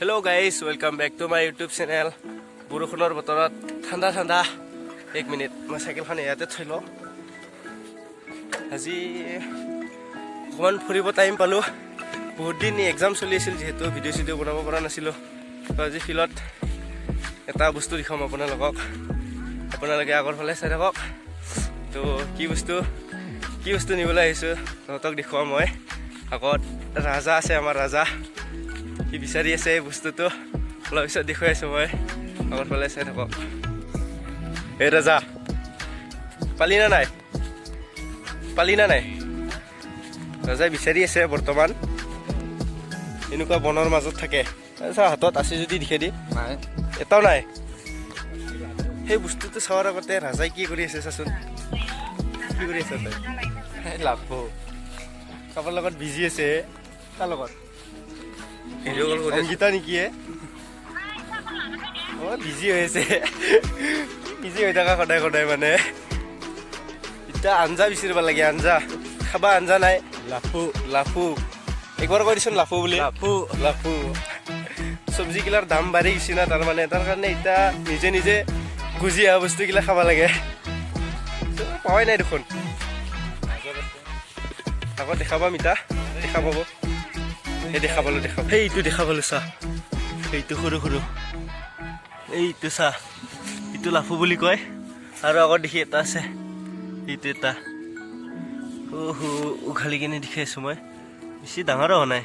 Hello guys, welcome back to my YouTube channel. বৰষুণৰ বতৰত ঠাণ্ডা ঠাণ্ডা 1 মিনিট মই সাইকেলখন ইয়াতে থৈ লওঁ আজি অকমান ফুৰিব টাইম পালো বহুত দিন এক্সাম চলি আছিল যেহেতু ভিডিও বনাব পৰা নাছিলো তো আজি ফিল্ডত এটা বস্তু দেখাম আপোনালোকক আপোনালোকে আগৰ ফালে চাই থাকক তো কি বস্তু নিবলৈ আহিছো তহঁতক দেখুৱাম মই আগত ৰাজা আছে আমাৰ ৰাজা কি বিচাৰি আছে এই বস্তুটো অলপ পিছত দেখুৱাই আছো মই আগৰ ফালে চাই থাকক এই ৰাজা পালি না নাই ৰাজাই বিচাৰি আছে বৰ্তমান এনেকুৱা বনৰ মাজত থাকে হাতত আছে যদি দেখে দি নাই এটাও নাই সেই বস্তুটো চাৱাৰ আগতে ৰাজাই কি কৰি আছে চাচোন কি কৰি আছে তই লাভ কাৰোবাৰ লগত বিজি আছে কাৰ লগত গীতা নেকি বিজি হৈ আছে বিজি হৈ থকা সদায় মানে এতিয়া আঞ্জা বিচাৰিব লাগে আঞ্জা খাবা আঞ্জা নাই লাফু একবাৰ কৈ দিছোন লাফু বুলি লাফু চব্জিগিলাৰ দাম বাঢ়ি গৈছে না তাৰমানে তাৰ কাৰণে এতিয়া নিজে গুজি অহা বস্তুগিলা খাব লাগে পাৱাই নাই দেখোন আগত দেখা পাম ইতা দেখা পাব এই এইটো দেখা পালো চা এইটো সৰু এইটো চা এইটো লাফু বুলি কয় আৰু আগত দেখি এটা আছে এইটো এটা উঘালি কিনে দেখি আছো মই বেছি ডাঙৰ হোৱা নাই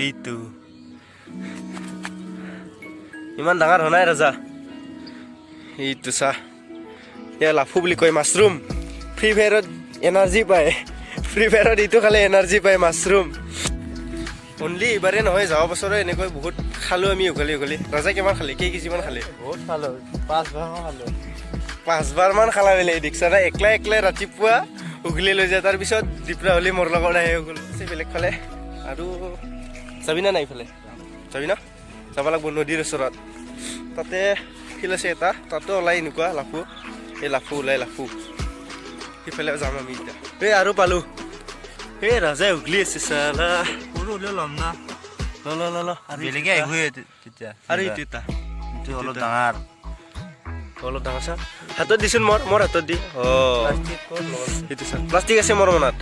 এইটো ইমান ডাঙৰ হোৱা নাই ৰাজা এইটো চা এয়া লাফু বুলি কয় মাছৰুম ফ্ৰী ফায়াৰত এনাৰ্জি পায় ফ্ৰী ফায়াৰত এইটো খালে এনাৰ্জি পায় মাছৰুম অনলি এইবাৰে নহয় যোৱা বছৰে এনেকৈ বহুত খালো আমি উঘালি ৰাজা কিমান খালি কেজিমান খালি বহুত খালো 5 বাৰ খালা বোলে দেখিছা না একলাই ৰাতিপুৱা উঘলি লৈ যায় তাৰপিছত দীপৰা হ'লে মোৰ লগত আহে গ'ল বেলেগ ফালে আৰু যাবি না নাই ইফালে যাবি না যাব লাগিব নদীৰ ওচৰত তাতে ফিল্ড আছে এটা তাতো ওলাই এনেকুৱা লাফু এই লাফু ওলাই লাফু সিফালে যাম আমি এতিয়া এই আৰু পালো এই ৰাজাই উঘলি আছে চালা সৰু হ'লেও ল'ম না ল বেলেগে আহিবই তেতিয়া আৰু এইটো এটা অলপ ডাঙৰ চা হাতত দিছোন মোৰ হাতত দি এইটো চা প্লাষ্টিক আছে মোৰ মনত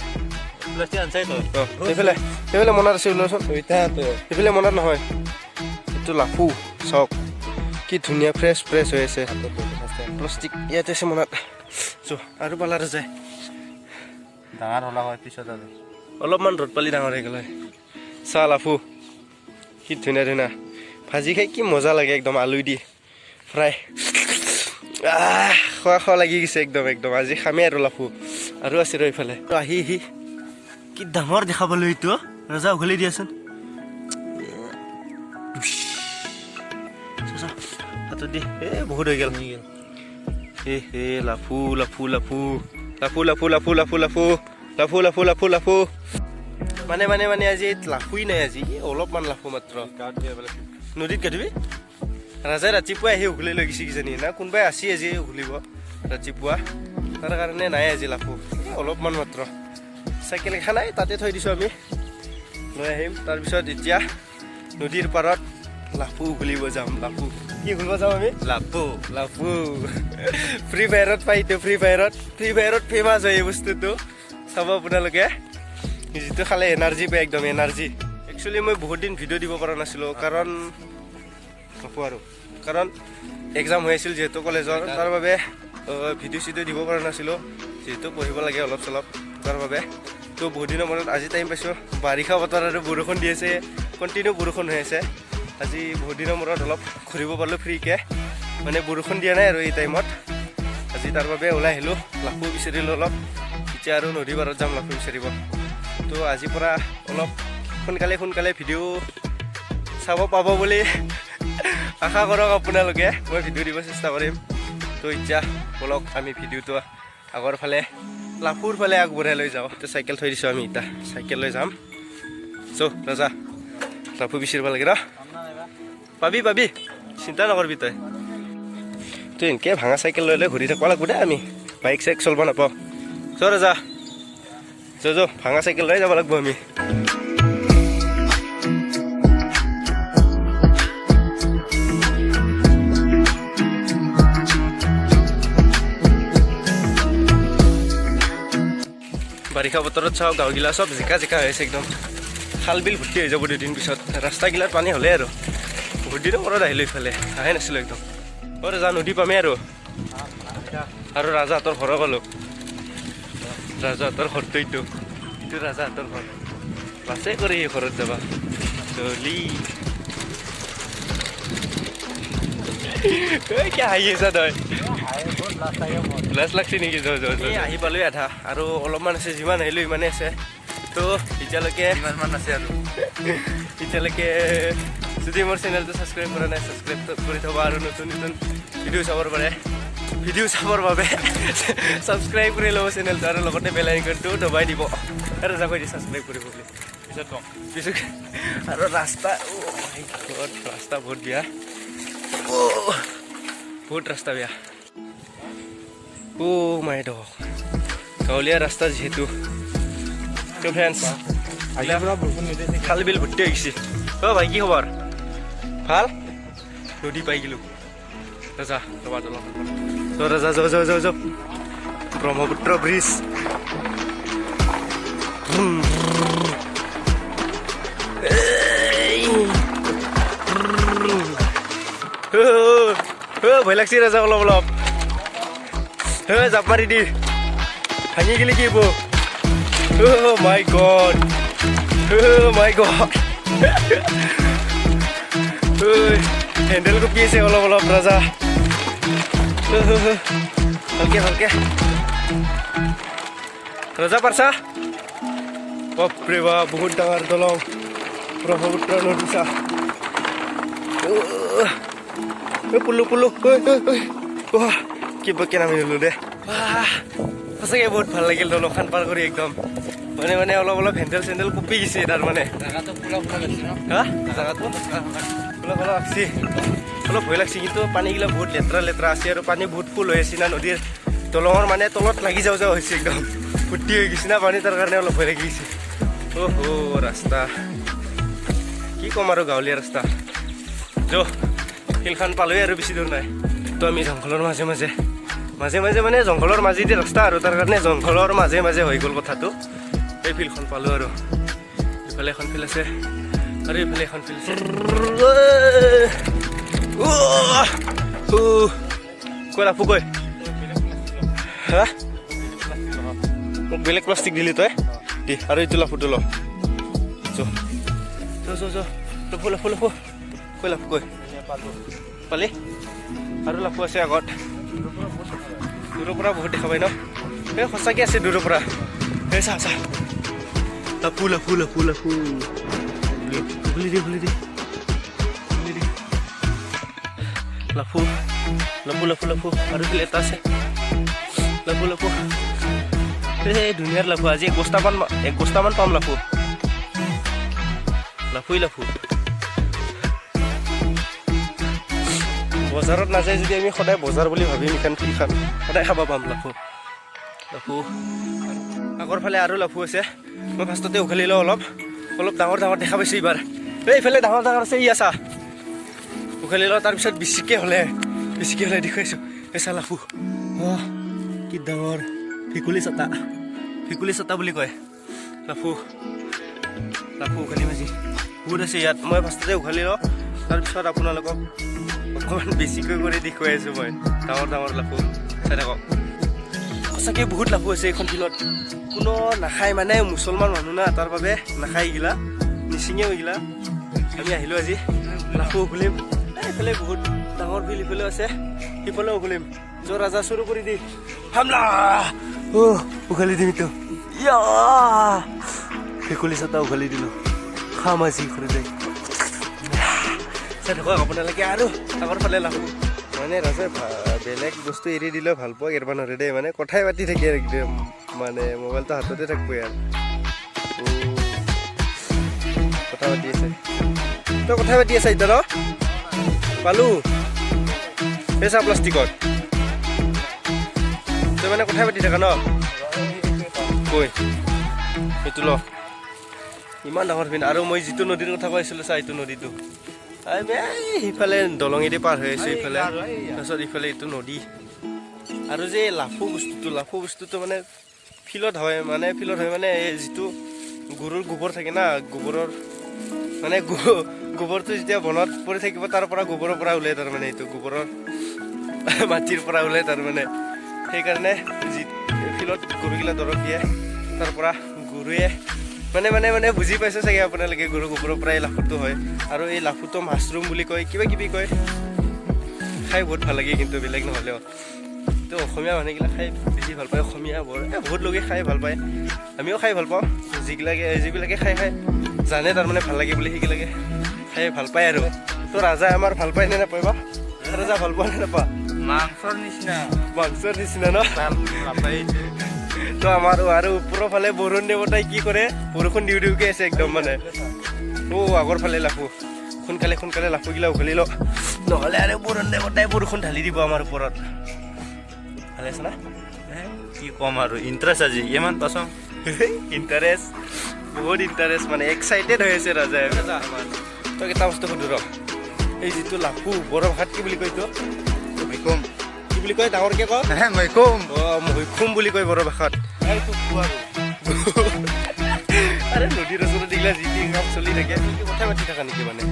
সেইফালে মনত আছে ওলাচোন সেইফালে মনত নহয় এইটো লাফু চাওক কি ধুনীয়া ফ্ৰেছ হৈ আছে প্লাষ্টিক ইয়াতে আছে মনত আৰু পালাৰ যায় ডাঙৰ হ'লা হয় পিছত আৰু অলপমান ৰ'দ পালি ডাঙৰ হৈ গ'ল চা লাফু কি ধুনীয়া ভাজি খাই কি মজা লাগে একদম আলু দি ফ্ৰাই খোৱা লাগি গৈছে একদম আজি খামেই আৰু লাফু আৰু আছে ৰ এইফালে আহি কি ডাঙৰ দেখা পালো এইটো ৰজা উঘালি দিয়াচোন হাতত দি বহুত হৈ গ'ল লাফু মানে আজি লাফুই নাই আজি অলপমান লাফু মাত্ৰ নদীত গাঁঠিবি ৰাজাই ৰাতিপুৱা আহি উঘলি লৈ গৈছে কিজানি না কোনোবাই আছে আজি উঘলিব ৰাতিপুৱা তাৰ কাৰণে নাই আজি লাফু অলপমান মাত্ৰ চাইকেল এখন নাই তাতে থৈ দিছোঁ আমি লৈ আহিম তাৰপিছত এতিয়া নদীৰ পাৰত লাফু উঘলিব যাম লাফু কি ঘূৰিব যাম আমি লাফু ফ্ৰী ফায়াৰত পাইতো ফ্ৰী ফায়াৰত ফেমাছ হয় এই বস্তুটো চাব আপোনালোকে যিটো খালে এনাৰ্জি পায় একদম এনাৰ্জি একচুৱেলি মই বহুত দিন ভিডিঅ' দিব পৰা নাছিলোঁ কাৰণ এক্সাম হৈ আছিল যিহেতু কলেজৰ তাৰ বাবে ভিডিঅ' দিব পৰা নাছিলোঁ যিহেতু পঢ়িব লাগে অলপ চলপ তাৰ বাবে তো বহুত দিনৰ মূৰত আজি টাইম পাইছোঁ বাৰিষা বতৰ আৰু বৰষুণ দি আছে কণ্টিনিউ বৰষুণ হৈ আছে আজি বহুত দিনৰ মূৰত অলপ ঘূৰিব পাৰিলোঁ ফ্ৰীকৈ মানে বৰষুণ দিয়া নাই আৰু এই টাইমত আজি তাৰ বাবে ওলাই আহিলোঁ লাফু বিচাৰিলোঁ অলপ এতিয়া আৰু নদী পাৰত যাম লাফু বিচাৰিব তো আজিৰ পৰা অলপ সোনকালে ভিডিঅ' চাব পাব বুলি আশা কৰক আপোনালোকে মই ভিডিঅ' দিব চেষ্টা কৰিম তো এতিয়া বলক আমি ভিডিঅ'টো আগৰ ফালে লাফুৰ ফালে আগবঢ়াই লৈ যাওঁ তো চাইকেল থৈ দিছোঁ আমি এতিয়া চাইকেল লৈ যাম ৰাজা লাফু বিচাৰিব লাগে ৰ পাবি চিন্তা নকৰিবি তই এনেকৈ ভাঙা চাইকেল লৈ ঘূৰি থাকিব লাগিব দে আমি বাইক চাইক চলিব নাপাওঁ ৰাজা ভাঙা চাইকেল লৈ যাব লাগিব আমি বাৰিষা বতৰত চাওঁ গাঁওগিলা চব জিকা জিকা হৈ আছে একদম খাল বিল ভৰ্তি হৈ যাব দুদিন পিছত ৰাস্তাগিলাত পানী হ'লে আৰু বহুত দিনৰ মূৰত আহিলোঁ ইফালে আহে নাছিলোঁ একদম যা নদী পামেই আৰু ৰাজাহঁতৰ ঘৰৰ গ'লোঁ ৰাজাহঁতৰ ঘৰটো এইটো ৰাজাহঁতৰ ঘৰ বাছে কৰি সেই ঘৰত যাবা চলি কি হাঁহি আছা তই লাজ লাগছে নেকি আহি পালোঁ আধা আৰু অলপমান আছে যিমান আহিলোঁ ইমানেই আছে তো এতিয়ালৈকে ইমানমান আছে আৰু এতিয়ালৈকে যদি মোৰ চেনেলটো ছাবস্ক্ৰাইব কৰা নাই ছাবস্ক্ৰাইব কৰি থ'ব আৰু নতুন নতুন ভিডিঅ' চাবৰ বাবে ছাবস্ক্ৰাইব কৰি ল'ব চেনেলটো আৰু লগতে বেল আইকনটো দবাই দিব আৰু যাবই দি ছাবস্ক্ৰাইব কৰিব বুলি পিছত কওঁ পিছত আৰু ৰাস্তা ৰাস্তা বহুত বেয়া বহুত ৰাস্তা বেয়া মাই দ গাঁৱলীয়া ৰাস্তা যিহেতু তো ফ্ৰেণ্ডছ খাল বিল ভৰ্তি হৈ গৈছে ভাই কি খবৰ ভাল নদী পাই গ'লোঁ ৰাজা ৰবা ৰাজা যাওঁ ব্ৰহ্মপুত্ৰ ব্ৰিজ ভয় লাগছি ৰাজা অলপ অলপ জাপ মাৰি দি ভাঙি গেলি কি হব মাই গড হেণ্ডেল কপি আছে অলপ অলপ ৰাজা ভালকে ৰাজা পাৰছা বাপৰে বাপ বহুত ডাঙৰ দলং ব্ৰহ্মপুত্ৰ নদী চা পুলু কিবাকে নামি দিলোঁ দে সঁচাকৈ বহুত ভাল লাগিল দলংখন পাৰ কৰি একদম মানে অলপ হেণ্ডেল চেণ্ডেল কপি গৈছে তাৰ মানে জাগাটো ফুলা লাগছি অলপ ভয় লাগছে কিন্তু পানীগিলা বহুত লেতেৰা আছে আৰু পানী বহুত ফুল হৈ আছে না নদীৰ দলঙৰ মানে তলত লাগি যাওঁ হৈছে একদম ফুটি হৈ গৈছে না পানী তাৰ কাৰণে অলপ ভয় লাগি গৈছে ৰাস্তা কি ক'ম আৰু গাঁৱলীয়া ৰাস্তা শিলখন পালোৱে আৰু বেছি দূৰ নাই তো আমি জংঘলৰ মাজে মানে জংঘলৰ মাজেদি ৰাস্তা আৰু তাৰ কাৰণে জংঘলৰ মাজে হৈ গ'ল কথাটো এই ফিল্ডখন পালোঁ আৰু ইফালে এখন ফিল্ড আছে আৰু এইফালে এখন ফিল্ড আছে কৈ ৰাখো কৈ হা মোক বেলেগ প্লাষ্টিক দিলি তই দি আৰু এইটো লাফুটো ল লাফু কৈ লাফু কৈ পালি আৰু লাফু আছে আগত দূৰৰ পৰা বহুত দেখা পাই ন এই সঁচাকৈ আছে দূৰৰ পৰা এই চা লাফু খুলি দি লাফু আৰু এইফালে এটা আছে লাফু এই ধুনীয়াৰ লাফু আজি এক বস্তামান পাম লাফু বজাৰত নাযায় যদি আমি সদায় বজাৰ বুলি ভাবিম এইখন ফিল্ডখন সদায় খাব পাম লাফু আগৰ ফালে আৰু লাফু আছে মই ফাৰ্ষ্টতে উঘালি লওঁ অলপ ডাঙৰ দেখা পাইছোঁ এইবাৰ এইফালে ডাঙৰ আছে ই আছা উঘালি লওঁ তাৰপিছত বেছিকৈ হ'লে দেখুৱাইছোঁ এই চা লাফু কি ডাঙৰ ভেকুলী চাটা বুলি কয় লাফু উঘালি মাজি বহুত আছে ইয়াত মই ফাৰ্ষ্টতে উঘালি লওঁ তাৰপিছত আপোনালোকক অকণমান বেছিকৈ কৰি দেখুৱাই আছোঁ মই ডাঙৰ লাফু চাই থাকক সঁচাকৈ বহুত লাফু আছে এইখন ফিল্ডত কোনো নাখায় মানে মুছলমান মানুহ না তাৰ বাবে নাখায় এইগিলা নিচিঙেও এইগিলা আমি আহিলোঁ আজি লাফু উঘলিম এইফালে বহুত ডাঙৰ ফিল্ড ইফালেও আছে সিফালেও উঘলিম ৰাজা চুৰু কৰি দি হামলা উঘালি দিম এইটো ভেকুলী চাটা উঘালি দিলোঁ খাম আজি ঘৰে যাই চাই থাকক আপোনালোকে আৰু আগৰ ফালে লাফু মানে ৰাজা বেলেগ বস্তু এৰি দিলেও ভাল পোৱা এৰবা নৰে দেই মানে কথাই পাতি থাকে একদম মানে মোবাইলটো হাততে থাকিব ইয়াৰ কথা পাতি আছে তই কথা পাতি আছা এতিয়া ন পালোঁ এই চা প্লাষ্টিকত তই মানে কথাই পাতি থাকা ন কৈ সেইটো ল ইমান ডাঙৰ ফিন আৰু মই যিটো নদীৰ কথা কৈ আছিলোঁ চা এইটো নদীটো সিফালে দলঙেদি পাৰ হৈ আছোঁ ইফালে তাৰপিছত ইফালে এইটো নদী আৰু যে লাফু বস্তুটো মানে ফিল্ডত হয় মানে এই যিটো গৰুৰ গোবৰ থাকে না গোবৰৰ মানে গোবৰটো যেতিয়া বনত পৰি থাকিব তাৰ পৰা গোবৰৰ পৰা ওলায় তাৰমানে এইটো গোবৰৰ মাটিৰ পৰা ওলায় তাৰমানে সেইকাৰণে যি ফিল্ডত গৰুগিলা দৰৱ দিয়ে তাৰ পৰা গৰুৱে মানে বুজি পাইছে চাগে আপোনালোকে গৰু গোবৰৰ পৰা এই লাফুটো হয় আৰু এই লাফুটো মাছৰুম বুলি কয় কিবা কিবি কয় খাই বহুত ভাল লাগে কিন্তু বেলেগ নহ'লেও তো অসমীয়া মানুহগিলা খাই বেছি ভাল পায় অসমীয়া বহুত লোকে খাই ভাল পায় আমিও খাই ভাল পাওঁ যিবিলাকে খাই জানে তাৰমানে ভাল লাগে বুলি সেইবিলাকে খাই ভাল পায় আৰু তো ৰাজা আমাৰ ভাল পায় নে নাপায় বা ৰাজা ভাল পোৱা নে নাপা মাংসৰ নিচিনা ন নাপায় তো আমাৰ আৰু ওপৰৰ ফালে বৰুণ দেৱতাই কি কৰে বৰষুণ দিওঁকে আছে একদম মানে আগৰ ফালে লাফু সোনকালে লাফুগিলা উঘালি ল নহ'লে আৰু বৰুণ দেৱতাই বৰষুণ ঢালি দিব আমাৰ ওপৰত ভালে আছে না কি ক'ম আৰু ইণ্টাৰেষ্ট আজি ইমান পাছং ইণ্টাৰেষ্ট বহুত ইণ্টাৰেষ্ট মানে এক্সাইটেড হৈ আছে ৰাজাই আমাৰ তই এটা বস্তু সুধো ৰ এই যিটো লাফু বড়ো ভাষাত কি বুলি কয় এইটো মৈকুম কি বুলি কয় ডাঙৰকে ক মৈকুম মৈকুম বুলি কয় বড়ো ভাষাত আৰে নদীৰ ওচৰত দিলা যি টি কাম চলি থাকে কথা পাতি থাকা নেকি মানে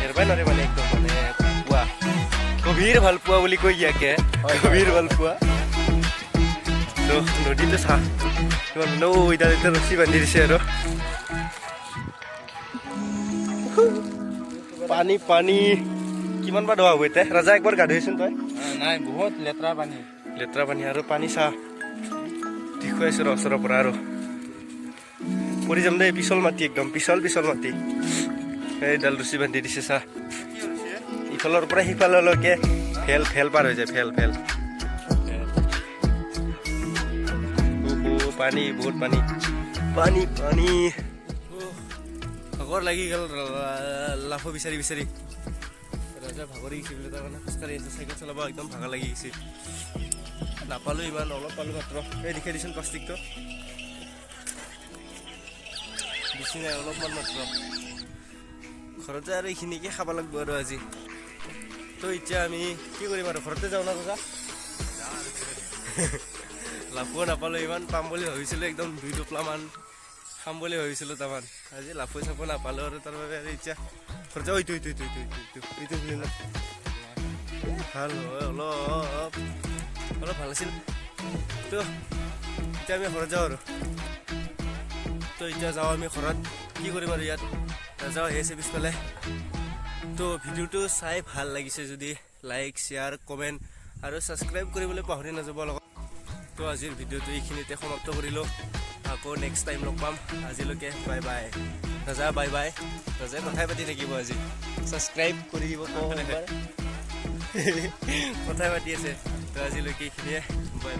এৰবাই নৰে মানে একদম মানে পোৱা গভীৰ ভাল পোৱা বুলি কয় ইয়াকে গভীৰ ভাল পোৱা নদীটো চাহ কিমান এতিয়া ৰছী বান্ধি দিছে আৰু পানী কিমান বাৰ ধোৱা হ'ব এতিয়া ৰাজা একবাৰ গা ধুইছোন তই নাই বহুত লেতেৰা পানী আৰু পানী চাহ দেখুৱাইছো ৰ ওচৰৰ পৰা আৰু পৰি যাম দেই পিছল মাটি একদম পিছল মাটি এইডাল ৰছী বান্ধি দিছে চাহ ইফালৰ পৰা সিফাললৈকে ফেল পাৰ হৈ যায় ফেল পানী বহুত পানী ভাগৰ লাগি গ'ল লাফো বিচাৰি ৰাজা ভাগৰি গৈছে বোলে তাৰমানে খোজকাঢ়ি আছে চাইকেল চলাব একদম ভাগৰ লাগি গৈছে নাপালোঁ ইমান অলপ পালোঁ মাত্ৰ এই দেখাই দিছোন প্লাষ্টিকটো বেছি নাই অলপমান মাত্ৰ ঘৰতে আৰু এইখিনিকে খাব লাগিব আৰু আজি তো এতিয়া আমি কি কৰিম আৰু ঘৰতে যাওঁ না ককা লাফুও নাপালোঁ ইমান পাম বুলি ভাবিছিলোঁ একদম 2 টোপলামান খাম বুলি ভাবিছিলোঁ তাৰমান আজি লাফু চাফু নাপালোঁ আৰু তাৰ বাবে আৰু এতিয়া ঘৰতে এইটো ভাল হয় অলপ ভাল আছিল তো এতিয়া আমি ঘৰত যাওঁ আৰু তো এতিয়া যাওঁ আমি ঘৰত কি কৰিম আৰু ইয়াত ৰাজাও আহি আছে পিছফালে তো ভিডিঅ'টো চাই ভাল লাগিছে যদি লাইক শ্বেয়াৰ কমেণ্ট আৰু ছাবস্ক্ৰাইব কৰিবলৈ পাহৰি নাযাব লগত তো আজিৰ ভিডিঅ'টো এইখিনিতে সমাপ্ত কৰিলোঁ আকৌ নেক্সট টাইম লগ পাম আজিলৈকে বাই বাই ৰাজাই কথাই পাতি থাকিব আজি ছাবস্ক্ৰাইব কৰি দিব কথাই পাতি আছে তো আজিলৈকে এইখিনিয়ে বাই